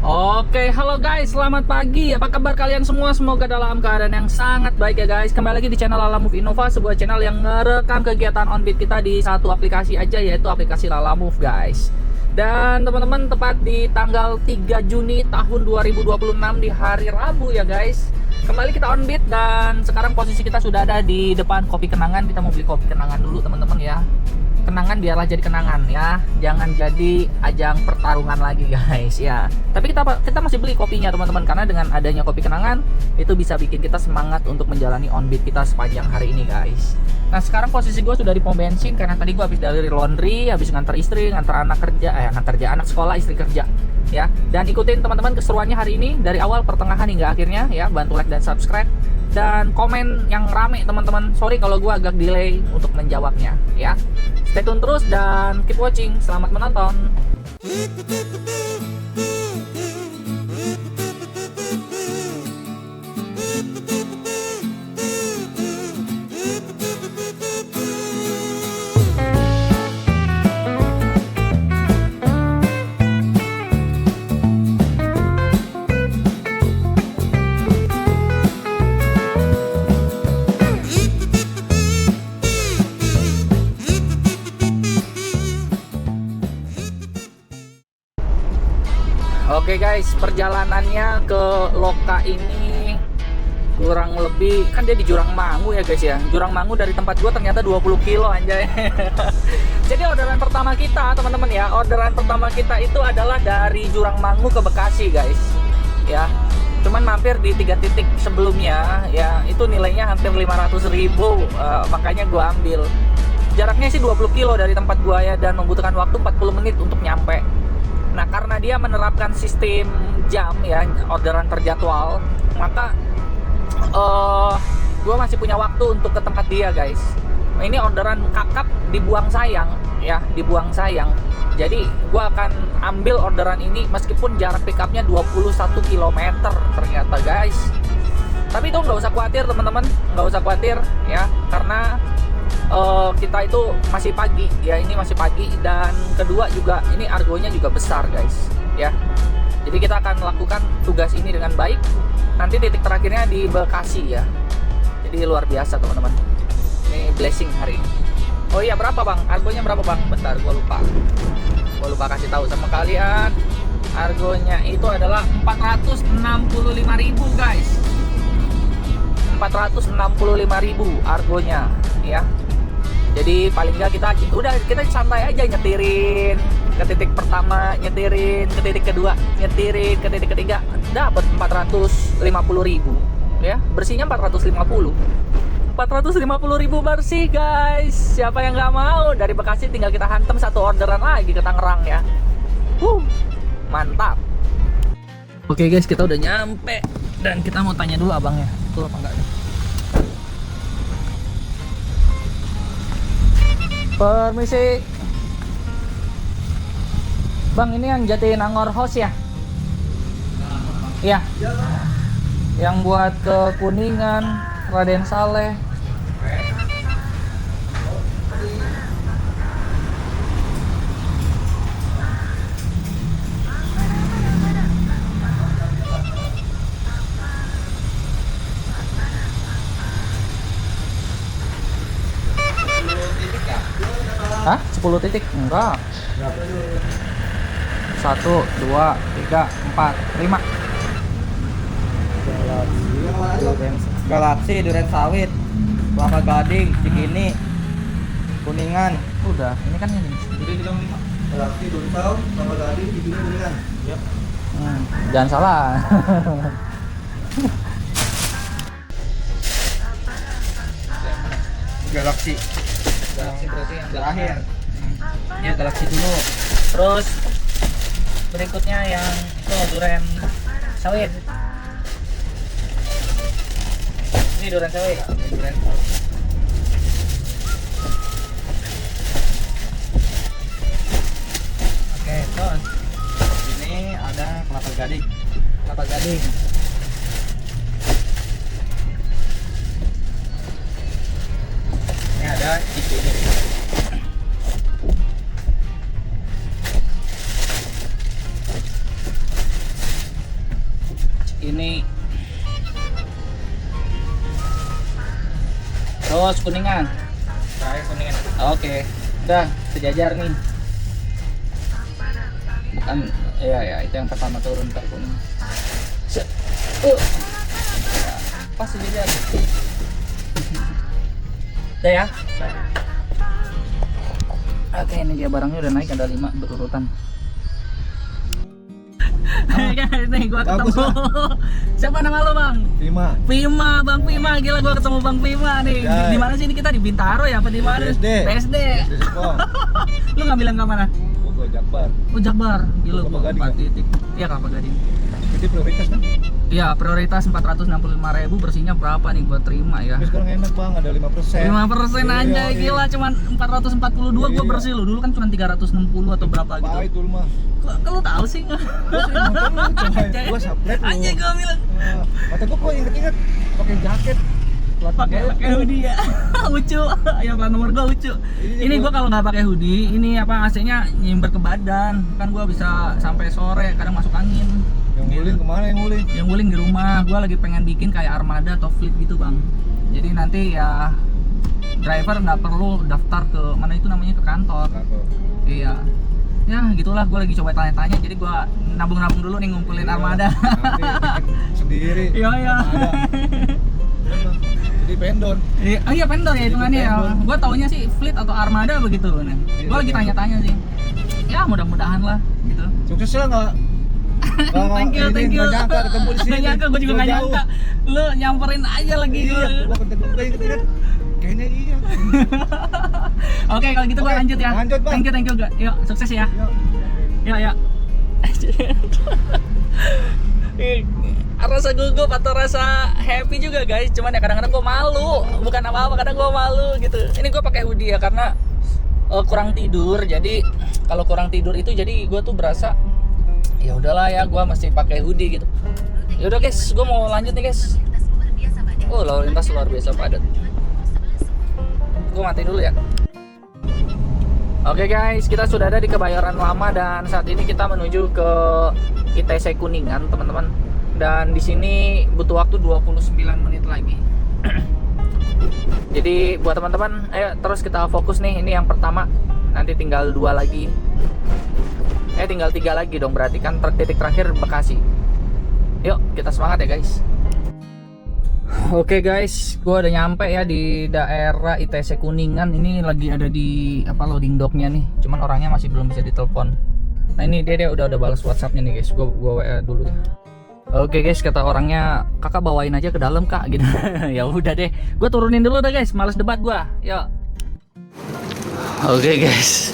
Oke, halo guys, selamat pagi. Apa kabar kalian semua? Semoga dalam keadaan yang sangat baik ya guys. Kembali lagi di channel Lalamove Innova, sebuah channel yang ngerekam kegiatan on-beat kita di satu aplikasi aja, yaitu aplikasi Lalamove guys. Dan teman-teman, tepat di tanggal 3 Juni tahun 2026 di hari Rabu ya guys. Kembali kita on-beat dan sekarang posisi kita sudah ada di depan Kopi Kenangan. Kita mau beli kopi kenangan dulu teman-teman ya. Kenangan biarlah jadi kenangan ya, jangan jadi ajang pertarungan lagi guys ya. Tapi kita masih beli kopinya teman-teman, karena dengan adanya kopi kenangan itu bisa bikin kita semangat untuk menjalani on-beat kita sepanjang hari ini guys. Nah sekarang posisi gue sudah di pom bensin karena tadi gue habis dari laundry, habis ngantar istri, ngantar anak kerja, anak sekolah, istri kerja ya. Dan ikutin teman-teman keseruannya hari ini dari awal pertengahan hingga akhirnya ya. Bantu like dan subscribe dan komen yang rame teman-teman. Sorry kalau gue agak delay untuk menjawabnya ya. Stay tune terus dan keep watching. Selamat menonton. Oke guys, perjalanannya ke Loka ini kurang lebih, kan dia di Jurang Mangu ya guys ya. Jurang Mangu dari tempat gua ternyata 20 kilo anjay. Jadi orderan pertama kita teman-teman ya, orderan pertama kita itu adalah dari Jurang Mangu ke Bekasi guys ya. Cuman mampir di 3 titik sebelumnya ya, itu nilainya hampir 500.000, makanya gua ambil. Jaraknya sih 20 kilo dari tempat gua ya, dan membutuhkan waktu 40 menit untuk nyampe. Nah karena dia menerapkan sistem jam ya, orderan terjadwal, maka gue masih punya waktu untuk ke tempat dia guys. Ini orderan kakap dibuang sayang ya, dibuang sayang. Jadi gue akan ambil orderan ini meskipun jarak pickupnya 21 km ternyata guys. Tapi itu nggak usah khawatir teman-teman, nggak usah khawatir ya, karena kita itu masih pagi ya, ini masih pagi, dan kedua juga ini argonya juga besar guys ya. Jadi kita akan melakukan tugas ini dengan baik. Nanti titik terakhirnya di Bekasi ya. Jadi luar biasa teman-teman. Ini blessing hari ini. Oh iya, berapa bang? Argonya berapa bang? Bentar, gua lupa kasih tahu sama kalian. Argonya itu adalah 465.000 guys. 465.000 argonya ya. Jadi paling nggak kita santai aja, nyetirin ke titik pertama, nyetirin ke titik kedua, nyetirin ke titik ketiga, dapat 450.000 ya. Bersihnya 450.000 bersih guys. Siapa yang nggak mau? Dari Bekasi tinggal kita hantem satu orderan lagi ke Tangerang ya. Mantap. Oke guys, kita udah nyampe dan kita mau tanya dulu abangnya betul apa enggak nih. Permisi bang, ini yang Jatinangor House ya? Iya. Yang buat ke Kuningan, Raden Saleh. Hah? 10 titik? Enggak. 1, 2, 3, 4, 5. Galaksi, Duren Sawit, Kelapa Gading, Cikini, Kuningan. Udah, ini kan ini. Jadi kita 5. Galaksi, Duren Sawit, Kelapa Gading, Cikini, Kuningan. Yap. Jangan salah. Galaksi. Galaksi berarti yang terakhir. Ya Galaksi dulu. Terus berikutnya yang itu Duren Sawit. Ini Duren Sawit. Duren. Oke, terus Ini ada Kelapa Gading. Kelapa Gading. Ini ada Cikini. Ini. Terus Kuningan. Saya Kuningan. Oke. Udah sejajar nih. Bukan ya itu yang pertama turun ke Kuning. Set. Ya, pas sejajar. Udah ya. Oke, ini dia barangnya udah naik, ada 5 berurutan. Nih gua ketemu. Siapa nama lo, Bang? Prima. Pima, Bang Pima. Gila gua ketemu Bang Pima nih. Ya. Di mana sih ini kita, di Bintaro ya apa di mana? PSD. PSD. Lu nggak bilang ke mana? Gue Jakbar. Oh, Jakbar. Gila Kelapa gua Gading, 4 titik. Iya, Kelapa Gading. Jadi prioritas kan? Iya, prioritas 465.000, bersihnya berapa nih gua terima ya? Tapi sekarang enak bang, ada 5%. 5% aja, Iya, gila cuman 442 gua Iya. bersih lo. Dulu kan cuma 360 atau berapa gitu. Pahit dulu mah. Kok lu tahu sih? Gue sering motor lu, coba. Gue sapret lu. Anjay gua bilang Kata gue kok inget-inget pakai jaket. Plat pakai hoodie ya. Lucu. Ya plat nomor gua lucu. Iya, Ini gua kalau nggak pakai hoodie, ini apa AC-nya nyimber ke badan. Kan gua bisa sampai sore, kadang masuk angin. Yang nguling kemana yang nguling? Yang guling di rumah. Gua lagi pengen bikin kayak armada atau fleet gitu, Bang. Jadi nanti ya driver nggak perlu daftar ke mana itu namanya, ke kantor. Iya. Ya gitulah, gue lagi coba tanya-tanya, jadi gue nabung-nabung dulu nih ngumpulin armada. Nanti bikin sendiri. Iya iya. Armada. Jadi pendon. Iya pendor ya hitungannya ya. Pendor. Gue taunya sih fleet atau armada begitu. Nah, gue lagi tanya-tanya sih. Ya mudah-mudahan lah gitu. Sukses lah nggak? Thank you. Nggak nyangka ketemu di sini. Nggak nyangka, gue juga nggak Jauh. nyangka. Lu nyamperin aja lagi. Iya, gua inget-inget. Kayaknya iya. Oke kalau gitu gue Oke, lanjut ya. lanjut, Bang. Thank you gak. Yuk sukses ya. Yuk. Ya. Rasa gugup atau rasa happy juga guys, cuman ya kadang-kadang gue malu, bukan apa-apa, kadang gue malu gitu. Ini gue pakai hoodie ya karena kurang tidur, jadi kalau kurang tidur itu jadi gue tuh berasa ya udahlah ya gue mesti pakai hoodie gitu. Ya udah guys, gue mau lanjut nih guys. Oh lalu lintas luar biasa padat. Gue matiin dulu ya. Oke guys, kita sudah ada di Kebayoran Lama dan saat ini kita menuju ke ITC Kuningan teman-teman. Dan di sini butuh waktu 29 menit lagi. Jadi buat teman-teman, ayo terus kita fokus nih. Ini yang pertama, nanti tinggal 2 lagi. Tinggal 3 lagi dong, berarti kan titik terakhir Bekasi. Yuk kita semangat ya guys. Oke guys, gua udah nyampe ya di daerah ITC Kuningan. Ini lagi ada di apa loading docknya nih. Cuman orangnya masih belum bisa ditelepon. Nah ini dia udah balas WhatsAppnya nih guys. Gua WA dulu ya. Oke guys, kata orangnya kakak bawain aja ke dalam kak gitu. Ya udah deh, gue turunin dulu deh guys, males debat gue. Yuk. Oke guys,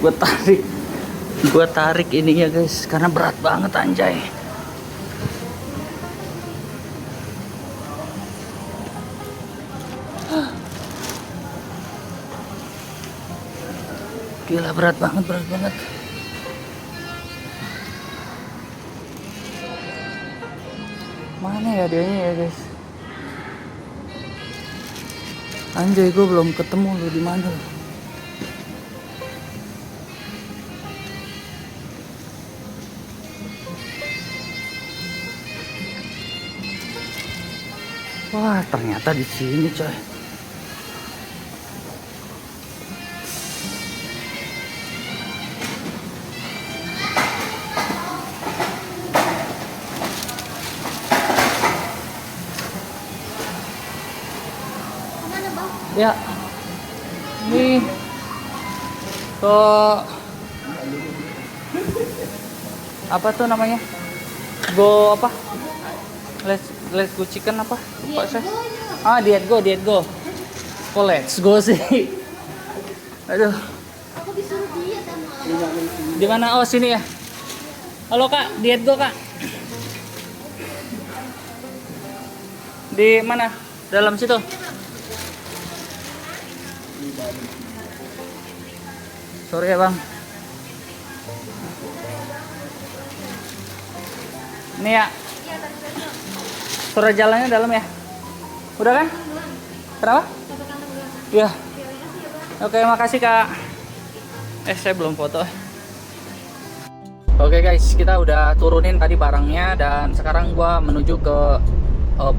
gue tarik ininya guys, karena berat banget anjay. Gila berat banget. Mana ya dianya ya guys? Anjay, gue belum ketemu lu di mana. Wah, ternyata di sini coy. Ya, ini ke apa tuh namanya? Go apa? Let's go chicken apa? Lupa saya. Ah, diet go. Oh, let's go sih. Aduh. Aku disuruh diet sama. Di mana? Oh, sini ya. Halo Kak, diet go Kak. Di mana? Dalam situ. Sorry ya bang. Ini ya. Surat jalannya dalam ya. Udah kan? Kenapa? Iya. Oke, makasih kak. Saya belum foto. Oke guys, kita udah turunin tadi barangnya dan sekarang gua menuju ke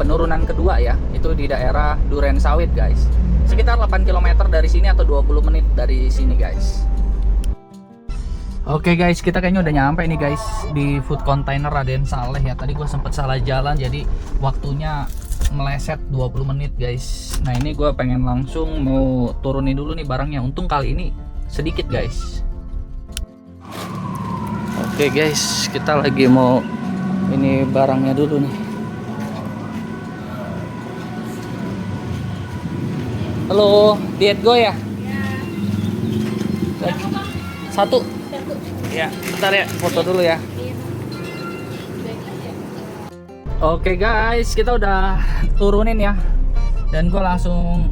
penurunan kedua ya. Itu di daerah Duren Sawit guys. Sekitar 8 km dari sini atau 20 menit dari sini guys. Oke guys, kita kayaknya udah nyampe nih guys di food container Raden Saleh ya. Tadi gua sempet salah jalan jadi waktunya meleset 20 menit guys. Nah ini gua pengen langsung mau turunin dulu nih barangnya. Untung kali ini sedikit guys. Oke guys, kita lagi mau ini barangnya dulu nih. Halo, diet go ya? Lagi. Satu. Ya, bentar ya, foto dulu ya. Oke guys, kita udah turunin ya. Dan gue langsung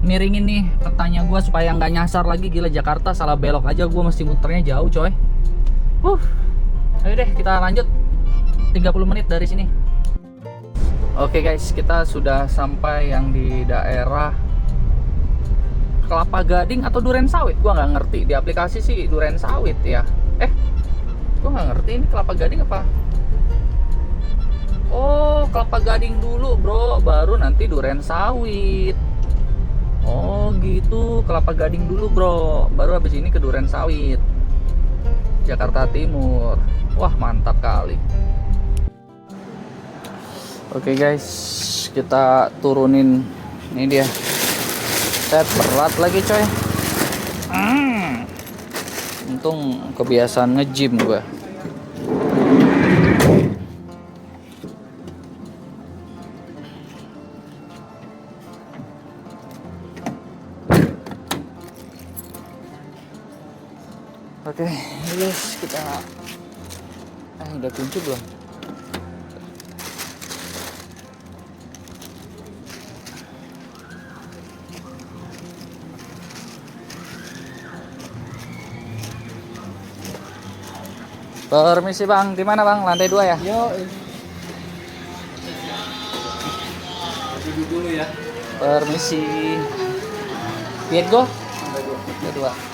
miringin nih petanya gue supaya nggak nyasar lagi. Gila, Jakarta salah belok aja gue mesti muternya jauh coy. Ayo deh kita lanjut. 30 menit dari sini. Oke guys, kita sudah sampai yang di daerah Kelapa Gading atau Duren Sawit. Gua nggak ngerti, di aplikasi sih Duren Sawit ya. Gua nggak ngerti ini Kelapa Gading apa. Oh, Kelapa Gading dulu bro, baru nanti Duren Sawit. Oh gitu, Kelapa Gading dulu bro, baru habis ini ke Duren Sawit, Jakarta Timur. Wah mantap kali. Oke guys, kita turunin. Ini dia. Set, berat lagi coy. Untung kebiasaan nge-gym gue. Oke, guys, kita udah kunci belum? Permisi bang, di mana bang? Lantai 2 ya? Yo. Duduk dulu ya. Permisi. Diet go? Lantai 2.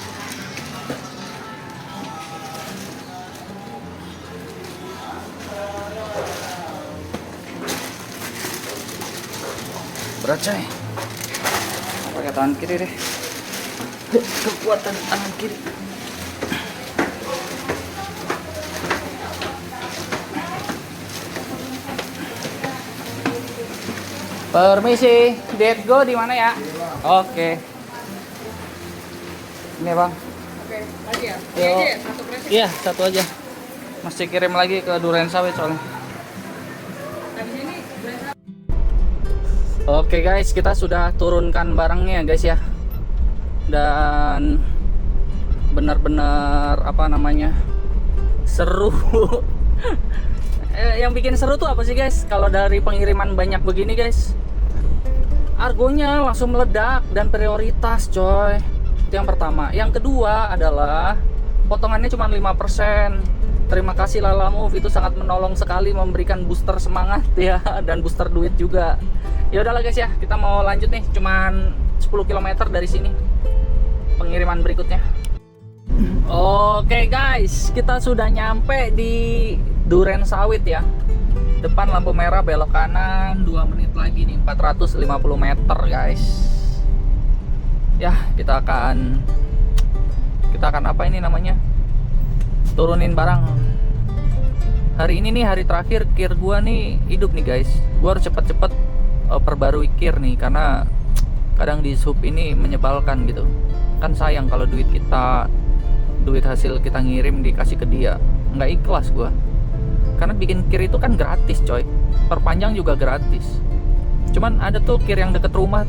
Berat coy. Pakai tangan kiri deh. Kekuatan tangan kiri. Permisi, diet go di mana ya? Oke. Ini bang. Oke, lagi ya? Yo. Ini aja, satu presek. Iya, satu aja. Mesti kirim lagi ke Duren Sawit soalnya. Habis ini berasa. Oke guys, kita sudah turunkan barangnya guys ya. Dan benar-benar apa namanya? Seru. Yang bikin seru tuh apa sih guys? Kalau dari pengiriman banyak begini guys, argonya langsung meledak dan prioritas coy. Itu yang pertama. Yang kedua adalah potongannya cuma 5%. Terima kasih Lala Move, itu sangat menolong sekali, memberikan booster semangat ya, dan booster duit juga. Ya udahlah guys ya, kita mau lanjut nih, cuman 10 km dari sini pengiriman berikutnya. Oke guys, kita sudah nyampe di Duren Sawit ya. Depan lampu merah, belok kanan 2 menit lagi nih, 450 meter guys. Ya, kita akan apa ini namanya? Turunin barang. Hari ini nih hari terakhir kir gua nih hidup nih guys. Gua harus cepet-cepet perbarui kir nih, karena kadang di sub ini menyebalkan gitu. Kan sayang kalau duit hasil kita ngirim dikasih ke dia. Nggak ikhlas gua. Karena bikin kir itu kan gratis coy. Perpanjang juga gratis. Cuman ada tuh kir yang deket rumah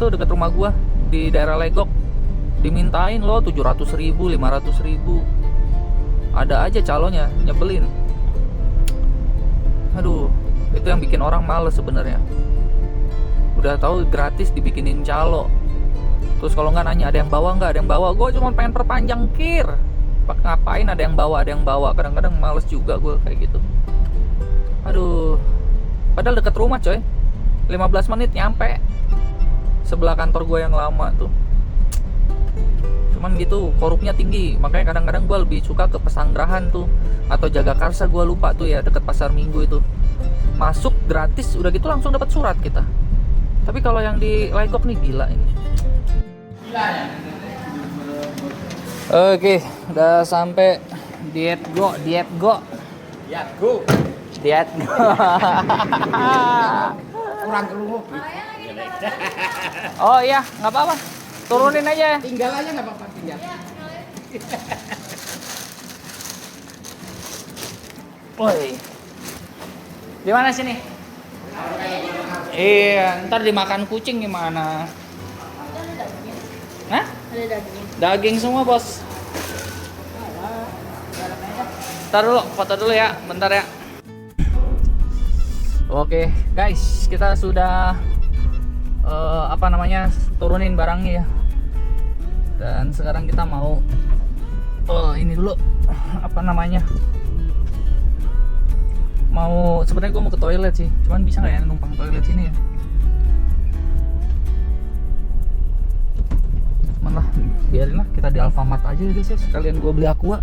gua di daerah Legok, dimintain loh 700.000, 500.000. Ada aja calonnya, nyebelin. Aduh, itu yang bikin orang males sebenarnya. Udah tahu gratis dibikinin calo. Terus kalau nggak nanya ada yang bawa nggak, ada yang bawa. Gue cuma pengen perpanjang kir. Ngapain ada yang bawa, Kadang-kadang males juga gue kayak gitu. Aduh, padahal deket rumah coy, 15 menit nyampe. Sebelah kantor gue yang lama tuh. cuman gitu korupnya tinggi, makanya kadang-kadang gue lebih suka ke Pesanggerahan tuh atau Jagakarsa, gue lupa tuh ya, deket Pasar Minggu itu. Masuk gratis, udah gitu langsung dapat surat kita. Tapi kalau yang di Legok nih gila ini. Oke, udah sampai diet go. Ya, go. Diet go. Kurang kerungu. Oh iya, nggak apa-apa. Turunin aja ya. Tinggal aja nggak apa-apa, tinggal. Woi. Di mana sini? Iya, ntar dimakan kucing gimana? Hah? Ada daging. Daging semua, Bos. Ntar dulu, foto dulu ya, bentar ya. Oke, guys, kita sudah turunin barangnya ya. Dan sekarang kita mau ini dulu mau sebenarnya gue mau ke toilet sih, cuman bisa nggak ya numpang toilet sini ya? Cuman lah, biarin lah, kita di Alfamart aja ya guys ya, sekalian gue beli Aqua.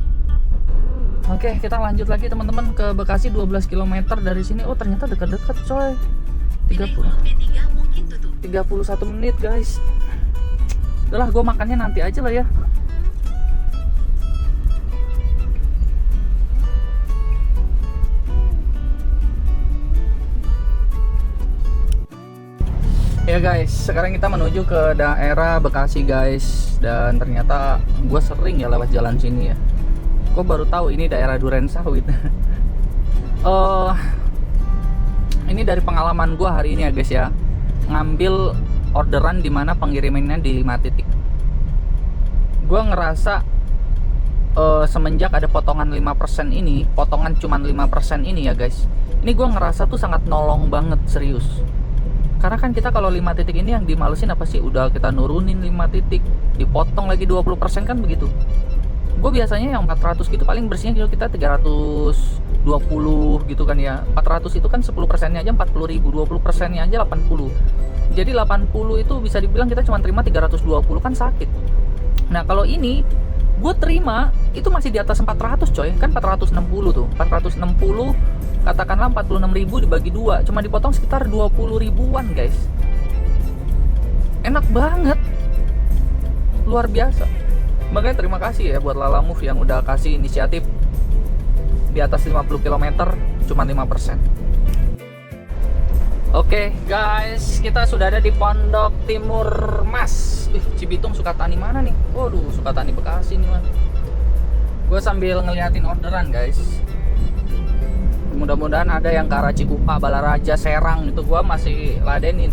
Oke, kita lanjut lagi teman-teman ke Bekasi, 12 km dari sini. Oh ternyata dekat-dekat coy, 31 menit guys. Udahlah, gue makannya nanti aja lah ya. Ya guys, sekarang kita menuju ke daerah Bekasi guys. Dan ternyata gue sering ya lewat jalan sini ya. Gue baru tahu ini daerah Duren Sawit. Ini dari pengalaman gue hari ini ya guys ya. Ngambil orderan dimana pengirimannya di 5 titik. Gue ngerasa semenjak ada potongan 5% ini, potongan cuman 5% ini ya guys, ini gue ngerasa tuh sangat nolong banget, serius. Karena kan kita kalau 5 titik ini yang dimalesin apa sih, udah kita nurunin 5 titik, dipotong lagi 20% kan begitu. Gue biasanya yang 400 gitu paling bersihnya gitu kita 320 gitu kan ya. 400 itu kan 10% nya aja 40.000, 20% nya aja 80. Jadi 80 itu bisa dibilang kita cuma terima 320, kan sakit. Nah kalau ini gue terima itu masih di atas 400 coy, kan 460 tuh. 460 katakanlah 46.000 dibagi 2, cuma dipotong sekitar 20 ribuan guys. Enak banget, luar biasa. Makanya terima kasih ya buat Lalamove yang udah kasih inisiatif di atas 50 km cuma 5%. Oke guys, kita sudah ada di Pondok Timur Mas. Cibitung Sukatani mana nih? Waduh, Sukatani Bekasi nih mah. Gue sambil ngeliatin orderan guys. Mudah-mudahan ada yang ke arah Cikupa, Balaraja, Serang itu gua masih ladenin.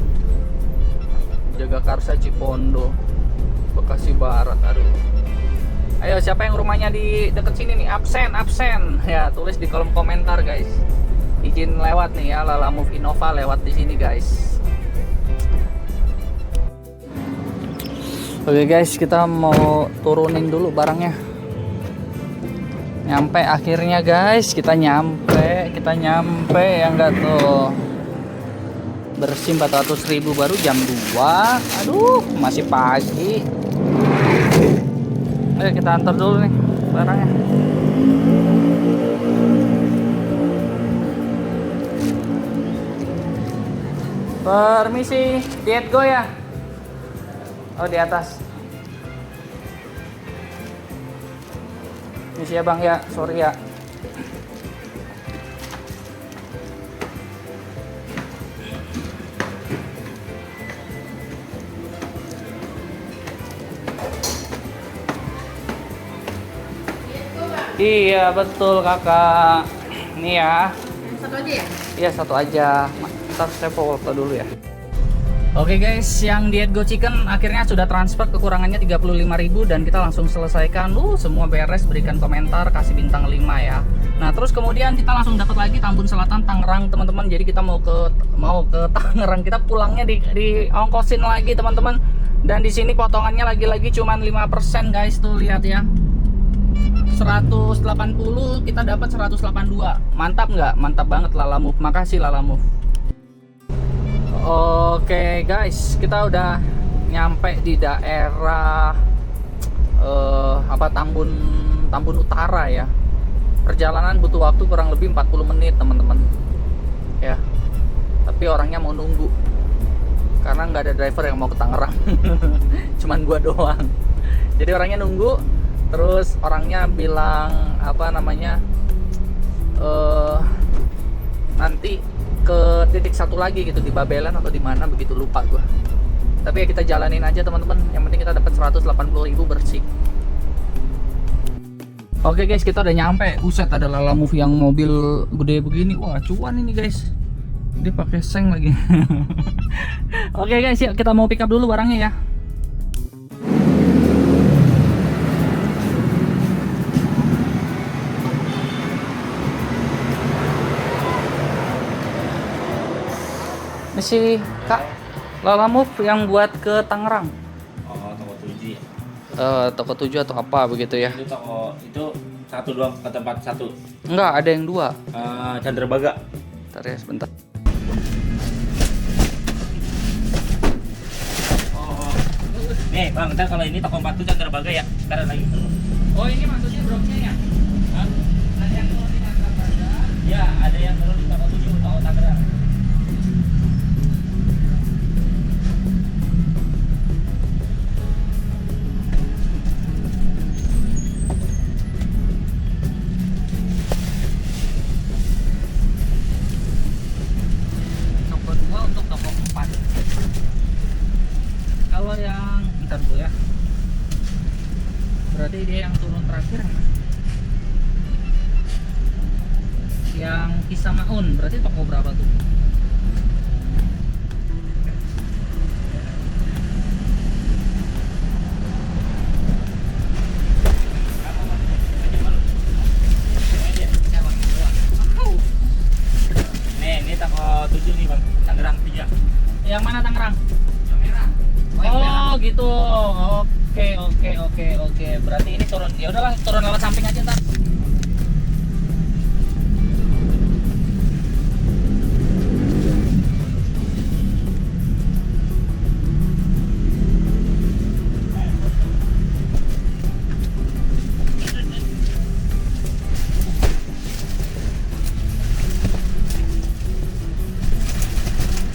Jagakarsa, Cipondo, Bekasi Barat. Aduh. Ayo siapa yang rumahnya di deket sini nih? Absen. Ya, tulis di kolom komentar guys. Izin lewat nih ya, Lalamove Innova lewat di sini guys. Oke guys, kita mau turunin dulu barangnya. Nyampe akhirnya guys, kita nyampe ya enggak tuh. Bersih 400.000 baru jam 2. Aduh, masih pagi. Ayo kita antar dulu nih barangnya. Permisi, diet go ya? Oh di atas. Misi ya bang ya, sorry ya. Iya betul kakak. Ini ya. Satu aja ya? Iya satu aja. Ntar saya foto dulu ya. Oke guys, yang Diet Go Chicken akhirnya sudah transfer, kekurangannya 35.000 dan kita langsung selesaikan. Semua beres, berikan komentar, kasih bintang 5 ya. Nah, terus kemudian kita langsung dapat lagi Tambun Selatan Tangerang, teman-teman. Jadi kita mau ke Tangerang, kita pulangnya di ongkosin lagi, teman-teman. Dan di sini potongannya lagi-lagi cuman 5% guys, tuh lihat ya. 180 kita dapat 182. Mantap nggak? Mantap banget Lalamove. Makasih Lalamove. Oke guys, kita udah nyampe di daerah Tambun Utara ya. Perjalanan butuh waktu kurang lebih 40 menit teman-teman ya, tapi orangnya mau nunggu karena nggak ada driver yang mau ke Tangerang. Cuman gua doang, jadi orangnya nunggu. Terus orangnya bilang apa namanya, nanti ke titik satu lagi gitu, di Babelan atau di mana begitu, lupa gua. Tapi ya kita jalanin aja teman-teman, yang penting kita dapat 180.000 bersih. Oke guys, kita udah nyampe. Uset, ada Lalamove yang mobil gede begini. Wah, cuan ini guys. Dia pakai seng lagi. Oke guys, yuk kita mau pick up dulu barangnya ya. Misi Kak, Lalamove yang buat ke Tangerang. Oh, toko 7 ya. Toko 7 atau apa begitu ya? Itu toko itu satu doang ke tempat satu. Enggak, ada yang dua. Chandrabaga. Bentar ya, sebentar. Oh. Nih, Bang, ntar kalau ini toko 4 itu Chandrabaga ya. Ntar lagi. Oh, ini maksudnya broknya ya? Hah? Ada yang turun di Tangerang. Ya, ada yang turun di toko 7 toko Tangerang. Toko 2 untuk toko 4. Kalau yang bentar dulu ya. Berarti dia yang turun terakhir mana? Yang Kisamaun, berarti toko berapa tuh? Nih, ini toko 7 nih, Bang. Tangerang 3. Yang mana Tangerang? Yang merah. yang merah. Oh gitu. Oke. Berarti ini turun. Ya udahlah, turun lewat samping aja ntar.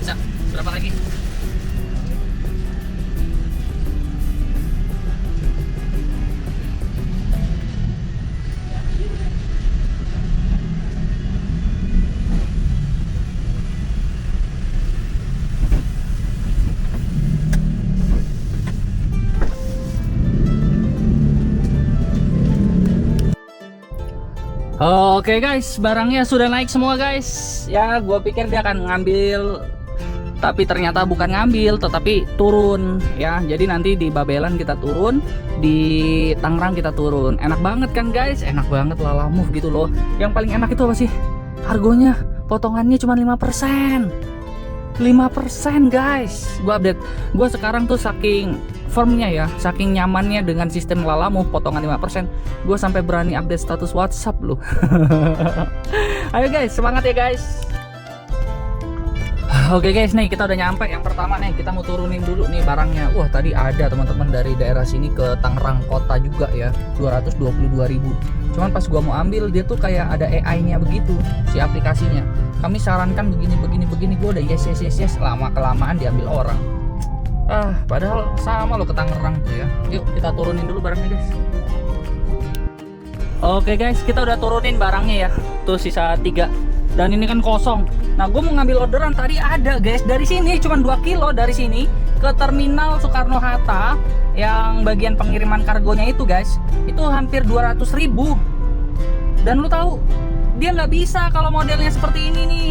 Bisa. Berapa lagi? Oke guys, barangnya sudah naik semua guys. Ya, gua pikir dia akan ngambil, tapi ternyata bukan ngambil, tetapi turun ya. Jadi nanti di Babelan kita turun, di Tangerang kita turun. Enak banget kan guys? Enak banget Lalamove gitu loh. Yang paling enak itu apa sih? Harganya, potongannya cuma 5%. 5% guys. Gua update. Gua sekarang tuh saking firmnya ya, saking nyamannya dengan sistem Lalamove potongan 5%, gue sampai berani update status WhatsApp loh. Ayo guys, semangat ya guys. Oke guys, nih kita udah nyampe. Yang pertama nih, kita mau turunin dulu nih barangnya. Wah, tadi ada teman-teman dari daerah sini ke Tangerang kota juga ya, 222.000. Cuman pas gua mau ambil, dia tuh kayak ada AI-nya begitu, si aplikasinya. Kami sarankan begini, gua udah yes. Lama kelamaan diambil orang. Padahal sama lo ke Tangerang tuh ya. Yuk kita turunin dulu barangnya guys. Oke guys, kita udah turunin barangnya ya. Tuh sisa 3. Dan ini kan kosong. Nah, gue mau ngambil orderan tadi ada guys. Dari sini cuma 2 kilo dari sini ke terminal Soekarno-Hatta yang bagian pengiriman kargonya itu guys. Itu hampir 200.000. Dan lu tahu, dia nggak bisa kalau modelnya seperti ini nih.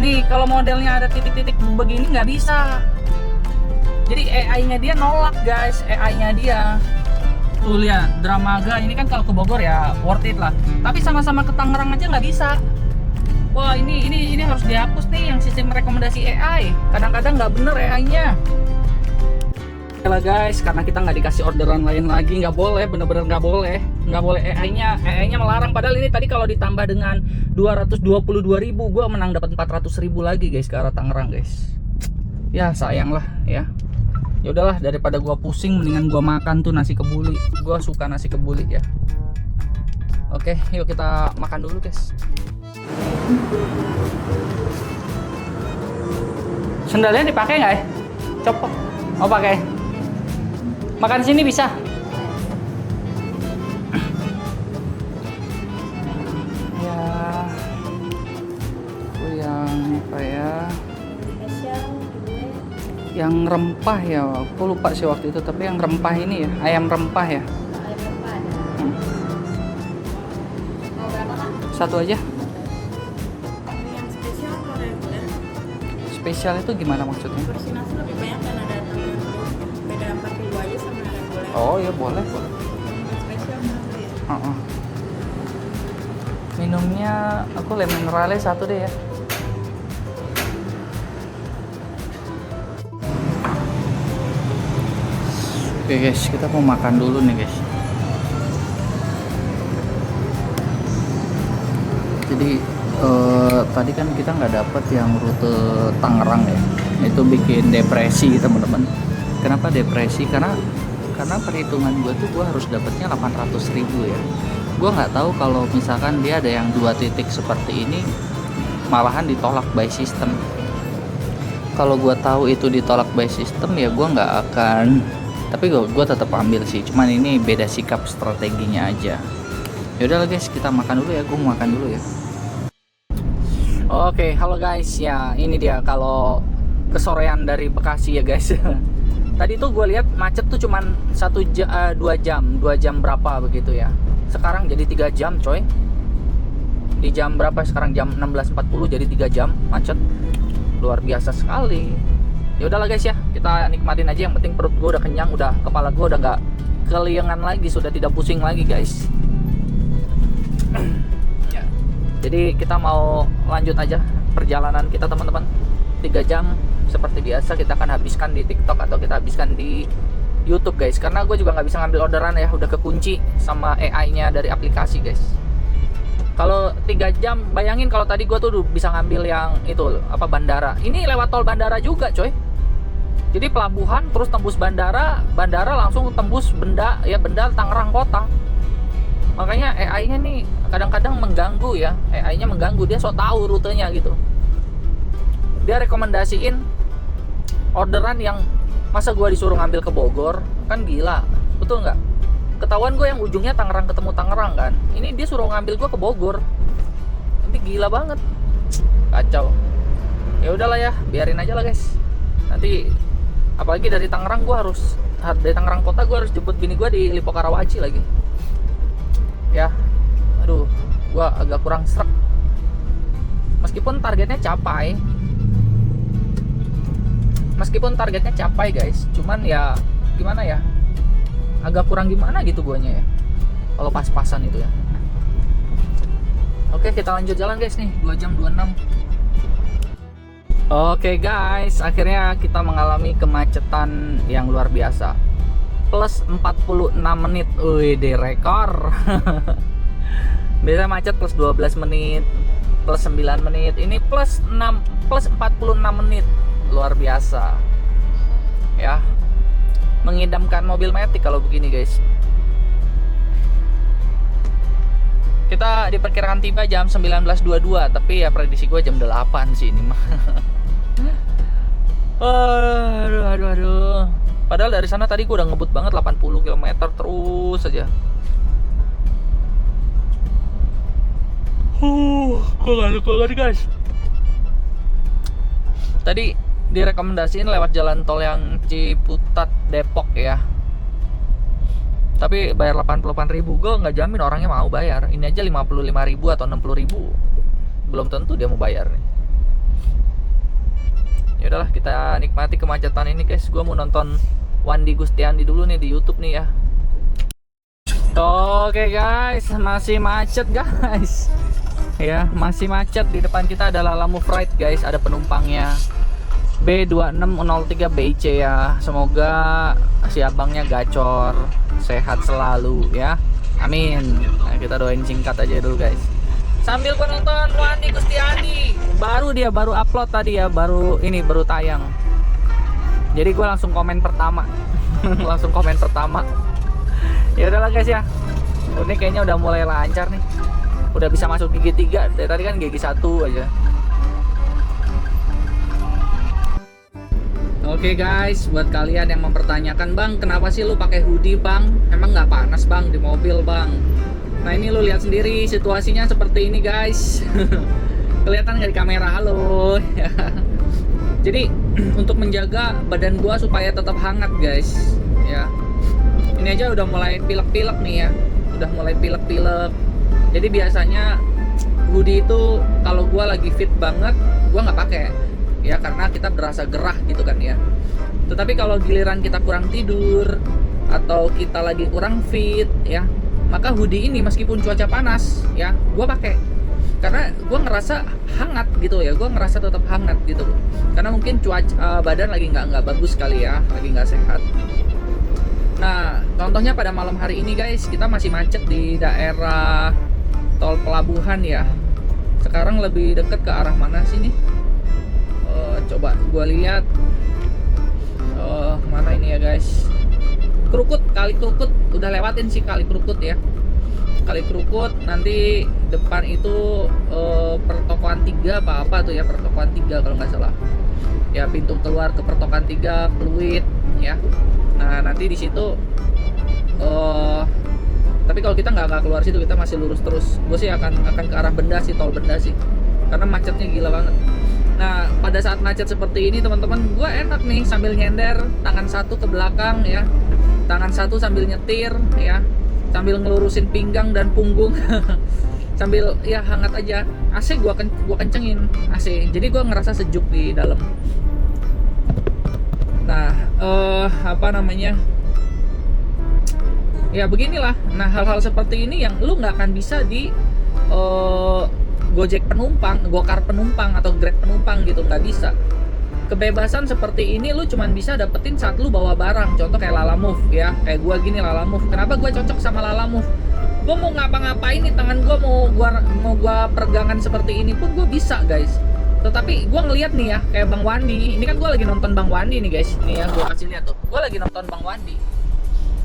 Nih, kalau modelnya ada titik-titik begini nggak bisa. Jadi AI-nya dia nolak guys, AI-nya dia. Tuh lihat, Dramaga ini kan kalau ke Bogor ya worth it lah. Tapi sama-sama ke Tangerang aja nggak bisa. Wah, ini harus dihapus nih yang sistem rekomendasi AI. Kadang-kadang nggak bener AI-nya. Lah guys, karena kita nggak dikasih orderan lain lagi, nggak boleh, bener-bener nggak boleh AI-nya melarang. Padahal ini tadi kalau ditambah dengan 222.000, gua menang dapat 400.000 lagi guys ke arah Tangerang guys. Ya sayang lah ya. Ya udahlah, daripada gua pusing mendingan gua makan tuh nasi kebuli. Gua suka nasi kebuli ya. Oke, yuk kita makan dulu guys. Sendalnya dipakai nggak ya? Copot. Oh pakai. Makan sini bisa. Ya, itu yang apa ya? Yang rempah ya. Aku lupa sih waktu itu. Tapi yang rempah ini ya, ayam rempah ya. Satu aja. Yang spesial atau reguler? Spesial itu gimana maksudnya? Porsi nasi lebih banyak dan ada tambahan beda 4.000 aja sama reguler. Oh ya boleh. Yang spesial berapa ya? Minumnya aku lemon minerale satu deh ya. Oke guys, kita mau makan dulu nih guys. Jadi tadi kan kita nggak dapet yang rute Tangerang ya. Itu bikin depresi teman-teman. Kenapa depresi? Karena perhitungan gue tuh gue harus dapetnya 800.000 ya. Gue nggak tahu kalau misalkan dia ada yang 2 titik seperti ini malahan ditolak by system. Kalau gue tahu itu ditolak by system ya gue nggak akan, tapi gue tetap ambil sih. Cuman ini beda sikap strateginya aja. Yaudah guys, kita makan dulu ya. Gue mau makan dulu ya. Oke, halo guys ya. Ini dia kalau kesorean dari Bekasi ya guys. Tadi tuh gue lihat macet tuh cuman 2 jam berapa begitu ya. Sekarang jadi 3 jam coy. Di jam berapa sekarang? Jam 16.40, jadi 3 jam macet. Luar biasa sekali. Ya udahlah guys ya, kita nikmatin aja. Yang penting perut gue udah kenyang, udah kepala gue udah nggak keliengan lagi, sudah tidak pusing lagi guys. Jadi kita mau lanjut aja perjalanan kita teman-teman. 3 jam seperti biasa kita akan habiskan di TikTok atau kita habiskan di YouTube guys. Karena gue juga nggak bisa ngambil orderan ya, udah kekunci sama AI-nya dari aplikasi guys. Kalau 3 jam, bayangin kalau tadi gue tuh bisa ngambil yang itu apa bandara. Ini lewat tol bandara juga coy. Jadi pelabuhan terus tembus bandara, bandara langsung tembus benda Tangerang kota. Makanya AI-nya nih kadang-kadang mengganggu ya. AI-nya mengganggu, dia so tahu rutenya gitu. Dia rekomendasiin orderan yang masa gua disuruh ngambil ke Bogor, kan gila. Betul nggak? Ketahuan gue yang ujungnya Tangerang ketemu Tangerang kan. Ini dia suruh ngambil gua ke Bogor. Ini gila banget. Kacau. Ya udahlah ya, biarin aja lah guys. Nanti apalagi dari Tangerang dari Tangerang kota gua harus jemput bini gua di Lipo Karawaci lagi. Ya, aduh, gua agak kurang srek. Meskipun targetnya capai guys, cuman ya gimana ya, agak kurang gimana gitu guanya ya, kalau pas-pasan itu ya. Oke, kita lanjut jalan guys nih, 2 jam 26. Oke guys, akhirnya kita mengalami kemacetan yang luar biasa. Plus 46 menit, wih deh rekor. Biasanya macet plus 12 menit, plus 9 menit, ini plus 46 menit, luar biasa. Ya, mengidamkan mobil matic kalau begini guys. Kita diperkirakan tiba jam 19.22, tapi ya prediksi gue jam 8 sih ini mah. Aduh. Padahal dari sana tadi gue udah ngebut banget 80 km terus aja. Kok guys. Tadi direkomendasiin lewat jalan tol yang Ciputat Depok ya. Tapi bayar 88.000, gue nggak jamin orangnya mau bayar. Ini aja 55.000 atau 60.000. Belum tentu dia mau bayar nih. Ya udahlah, kita nikmati kemacetan ini guys. Gue mau nonton Wandi Gustiandi dulu nih di YouTube nih ya. Oke guys, masih macet guys. Ya, masih macet. Di depan kita ada Lala Move Ride guys, ada penumpangnya. B2603 BIC ya. Semoga si abangnya gacor, sehat selalu ya. Amin. Nah, kita doain singkat aja dulu guys. Sambil penonton Wandi Gustiandi. Baru upload tadi ya, baru tayang. Jadi gue langsung komen pertama. Langsung komen pertama. Ya udahlah guys ya. Ini kayaknya udah mulai lancar nih. Udah bisa masuk gigi 3. Dari tadi kan gigi 1 aja. Oke guys, buat kalian yang mempertanyakan, Bang, kenapa sih lu pakai hoodie, Bang? Emang nggak panas, Bang, di mobil, Bang? Nah, ini lu lihat sendiri situasinya seperti ini, guys. Kelihatan nggak di kamera? Halo. Jadi untuk menjaga badan gua supaya tetap hangat, guys, ya. Ini aja udah mulai pilek-pilek nih ya. Udah mulai pilek-pilek. Jadi biasanya hoodie itu kalau gua lagi fit banget, gua nggak pakai. Ya karena kita berasa gerah gitu kan ya. Tetapi kalau giliran kita kurang tidur atau kita lagi kurang fit ya, maka hoodie ini meskipun cuaca panas ya, gua pakai. Karena gue ngerasa hangat gitu ya, gue ngerasa tetap hangat gitu. Karena mungkin cuaca badan lagi nggak bagus kali ya, lagi nggak sehat. Nah, contohnya pada malam hari ini guys, kita masih macet di daerah tol pelabuhan ya. Sekarang lebih deket ke arah mana sih nih? Coba gue lihat. Mana ini ya guys? Krukut, Kali Krukut. Udah lewatin sih Kali Krukut ya. Kali Krukut, nanti depan itu pertokoan 3 apa tuh ya, pertokoan 3 kalau nggak salah ya, pintu keluar ke pertokoan 3 Pluit ya. Nah nanti di situ tapi kalau kita nggak keluar situ, kita masih lurus terus. Gue sih akan ke arah Benda sih, tol Benda sih, karena macetnya gila banget. Nah pada saat macet seperti ini teman-teman, gue enak nih sambil nyender, tangan satu ke belakang ya, tangan satu sambil nyetir ya, sambil ngelurusin pinggang dan punggung. Sambil ya hangat aja. AC gua kencengin AC, jadi gua ngerasa sejuk di dalam. Nah apa namanya, ya beginilah. Nah hal-hal seperti ini yang lu nggak akan bisa di Gojek penumpang, Gokar penumpang atau Grab penumpang gitu, nggak bisa. Kebebasan seperti ini lu cuman bisa dapetin saat lu bawa barang. Contoh kayak Lalamove ya, kayak gua gini Lalamove. Kenapa gua cocok sama Lalamove? Gua mau ngapa-ngapain nih, tangan gua mau gua pergangan seperti ini pun gua bisa guys. Tetapi gua ngeliat nih ya, kayak Bang Wandi. Ini kan gua lagi nonton Bang Wandi nih guys. Nih ya, gua kasih lihat tuh. Gua lagi nonton Bang Wandi.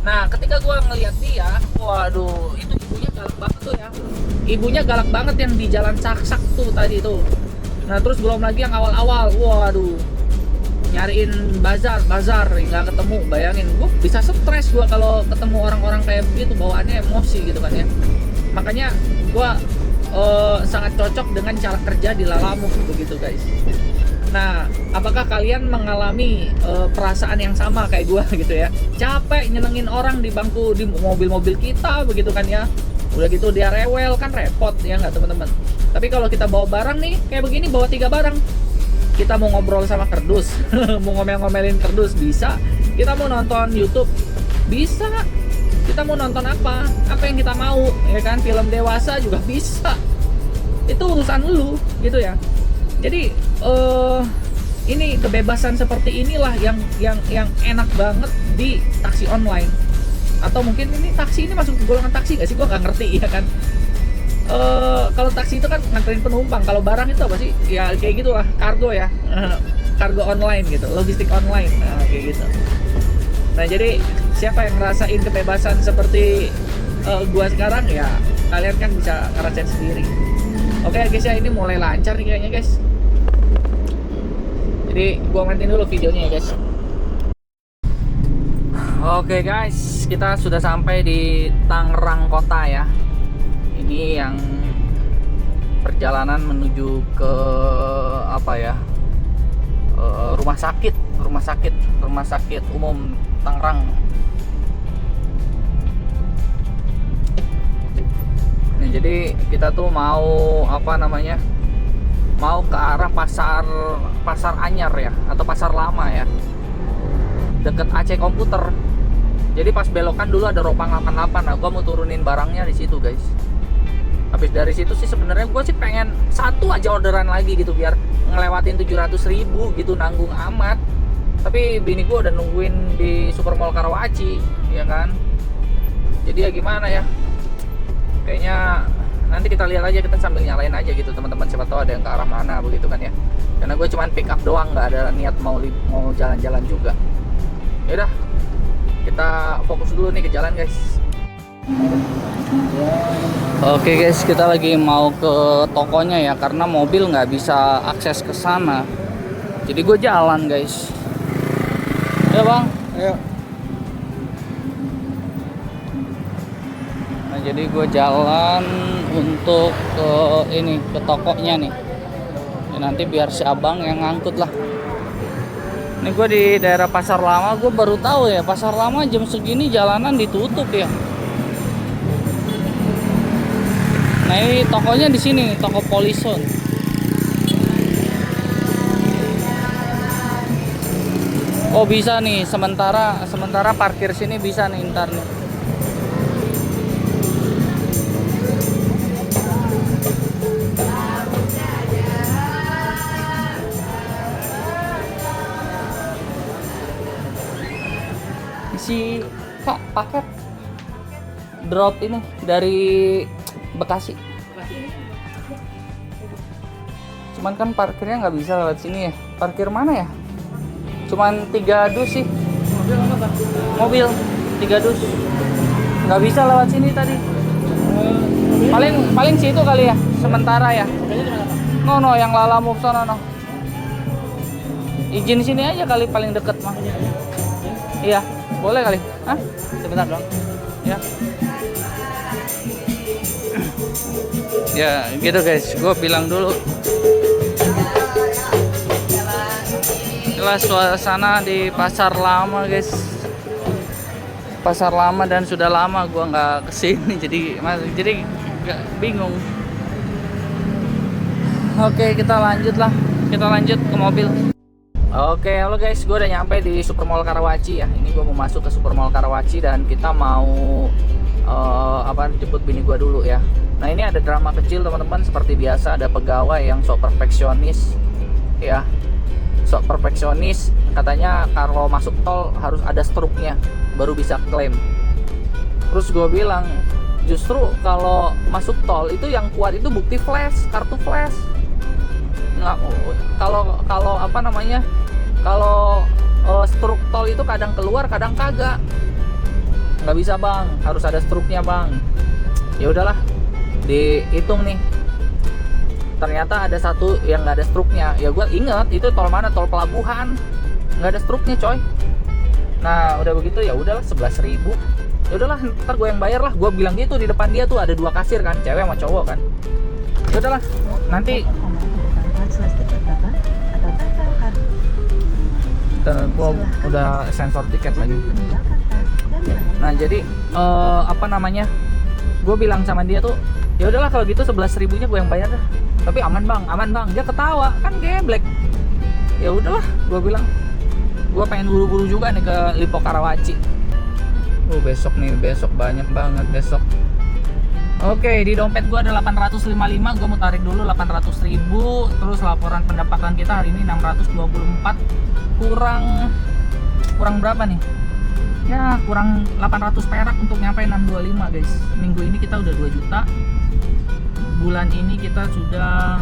Nah ketika gua ngeliat dia, waduh, itu ibunya galak banget tuh ya. Ibunya galak banget yang di jalan Saksak tuh tadi tuh. Nah terus belum lagi yang awal-awal, waduh, nyariin bazar nggak ketemu. Bayangin, gue bisa stres gue kalau ketemu orang-orang kayak begitu, bawaannya emosi gitu kan ya. Makanya gue sangat cocok dengan cara kerja di Lalamove begitu guys. Nah apakah kalian mengalami perasaan yang sama kayak gue gitu ya, capek nyenengin orang di bangku di mobil-mobil kita begitu kan ya. Udah gitu dia rewel, kan repot ya nggak teman-teman. Tapi kalau kita bawa barang nih kayak begini, bawa 3 barang, kita mau ngobrol sama kerdus, mau ngomel-ngomelin kerdus bisa. Kita mau nonton YouTube bisa. Kita mau nonton apa yang kita mau ya kan, film dewasa juga bisa. Itu urusan lu gitu ya. Jadi ini kebebasan seperti inilah yang enak banget di taksi online. Atau mungkin ini taksi ini masuk golongan taksi nggak sih? Gua nggak ngerti ya kan. Kalau taksi itu kan nganterin penumpang, kalau barang itu apa sih? Ya kayak gitulah, kargo ya, kargo online gitu, logistik online, nah, kayak gitu. Nah jadi siapa yang ngerasain kebebasan seperti gua sekarang ya, kalian kan bisa ngerasain sendiri. Oke guys ya, ini mulai lancar nih kayaknya guys. Jadi gua matiin dulu videonya ya guys. Oke guys, kita sudah sampai di Tangerang Kota ya. Ini yang perjalanan menuju ke apa ya, rumah sakit umum Tangerang. Nah, jadi kita tuh mau apa namanya, mau ke arah pasar Anyar ya, atau pasar lama ya, deket Aceh Komputer. Jadi pas belokan dulu ada Ropang 88. Nah gua mau turunin barangnya di situ guys. Habis dari situ sih sebenarnya gue sih pengen satu aja orderan lagi gitu, biar ngelewatin 700.000 gitu, nanggung amat. Tapi bini gue udah nungguin di Supermall Karawaci ya kan. Jadi ya gimana ya, kayaknya nanti kita lihat aja, kita sambil nyalain aja gitu teman-teman, siapa tahu ada yang ke arah mana begitu kan ya. Karena gue gue cuman pick up doang, nggak ada niat mau jalan-jalan juga. Yaudah, kita fokus dulu nih ke jalan guys. Oke guys, kita lagi mau ke tokonya ya, karena mobil nggak bisa akses ke sana. Jadi gue jalan guys. Ya bang. Ayo. Nah jadi gue jalan untuk ke ini, ke tokonya nih. Ya, nanti biar si abang yang ngangkut lah. Ini gue di daerah Pasar Lama. Gue baru tahu ya, Pasar Lama jam segini jalanan ditutup ya. Nah ini tokonya di sini, toko Polison. Oh bisa nih, sementara parkir sini bisa nih ntar nih. Isi kak paket drop ini dari Bekasi. Cuman kan parkirnya nggak bisa lewat sini ya. Parkir mana ya? Cuman 3 dus sih. Mobil 3 dus. Nggak bisa lewat sini tadi. Paling situ kali ya, sementara ya. No, yang Lala Move sono no. Izin sini aja kali, paling deket mah. Iya, boleh kali. Hah? Sebentar dong. Ya. Ya gitu guys, gue bilang dulu. Inilah suasana di Pasar Lama guys. Pasar Lama, dan sudah lama gue nggak kesini, jadi gak bingung. Oke, kita lanjut ke mobil. Oke, halo guys, gue udah nyampe di Supermall Karawaci ya. Ini gue mau masuk ke Supermall Karawaci dan kita mau jemput bini gue dulu ya. Nah ini ada drama kecil teman-teman, seperti biasa ada pegawai yang sok perfeksionis ya. Sok perfeksionis, katanya kalau masuk tol harus ada struknya baru bisa klaim. Terus gue bilang, justru kalau masuk tol itu yang kuat itu bukti flash, kartu flash. Nggak, kalau kalau struk tol itu kadang keluar kadang kagak. Nggak bisa bang, harus ada struknya bang. Ya udahlah, dihitung nih, ternyata ada satu yang nggak ada struknya. Ya gue inget itu tol mana, tol pelabuhan, nggak ada struknya coy. Nah udah begitu ya udahlah, 11.000. Ya udahlah, ntar gue yang bayar lah. Gue bilang gitu, di depan dia tuh ada 2 kasir kan, cewek sama cowok kan. Ya udahlah, nanti gue udah sensor tiket lagi. Nah jadi gue bilang sama dia tuh, ya udahlah kalau gitu 11.000-nya gue yang bayar dah. Tapi aman bang. Dia ketawa kan geblek. Ya udahlah, gue bilang gue pengen buru-buru juga nih ke Lipo Karawaci. Besok banyak banget besok. Oke, di dompet gue ada 855, gue mau tarik dulu 800.000. Terus laporan pendapatan kita hari ini 624, kurang berapa nih? Ya kurang 800 perak untuk nyampe 625 guys. Minggu ini kita udah 2 juta. Bulan ini kita sudah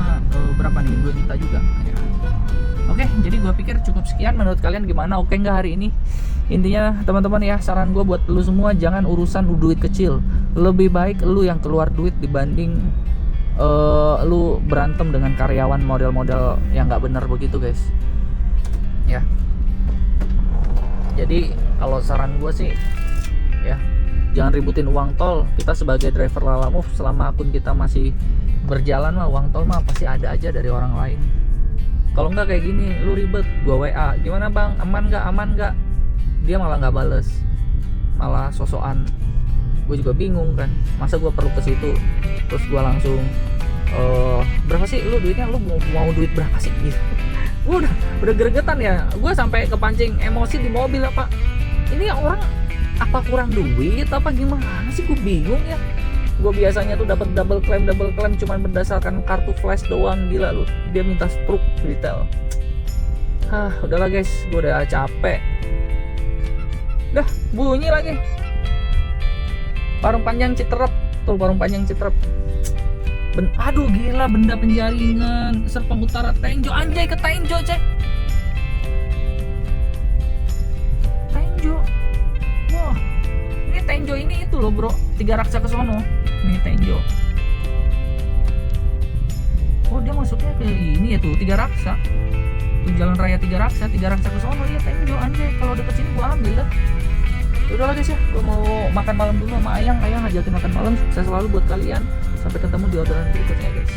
berapa nih? 2 juta juga ya. Oke, jadi gue pikir cukup sekian. Menurut kalian gimana? Oke nggak hari ini? Intinya teman-teman ya, saran gue buat lu semua, jangan urusan duit kecil. Lebih baik lu yang keluar duit dibanding lu berantem dengan karyawan model-model yang nggak bener begitu guys ya. Jadi kalau saran gue sih ya, jangan ributin uang tol. Kita sebagai driver Lala Move, selama akun kita masih berjalan mah, uang tol mah pasti ada aja dari orang lain. Kalau nggak kayak gini, lu ribet, gua WA, gimana bang, aman nggak, dia malah nggak bales, malah sosokan. Gue juga bingung kan, masa gue perlu ke situ, terus gue langsung berapa sih lu duitnya, lu mau duit berapa sih gitu. Gue udah gregetan ya, gue sampai kepancing emosi di mobil. Apa ini orang apa kurang duit apa gimana sih, gue bingung ya. Gue biasanya tuh dapat double claim cuman berdasarkan kartu flash doang. Gila lu, dia minta struk detail. Udahlah guys, gue udah capek. Dah bunyi lagi. Parung Panjang Citerep tuh, Parung Panjang Citerep. Aduh gila, benda penjaringan Serpong Utara Tenjo, anjay ke Tenjo cek. Tenjo, wah ini Tenjo ini itu loh bro, Tiga Raksa ke sono. Ini Tenjo. Oh dia masuknya ke ini ya tuh Tiga Raksa, tuh jalan raya Tiga Raksa ke sono. Iya Tenjo, anjay kalau deket sini gua ambil dah. Udah lah guys ya, gua mau makan malam dulu sama Ayang ngajakin makan malam. Sukses selalu buat kalian. Sampai ketemu di orderan berikutnya guys.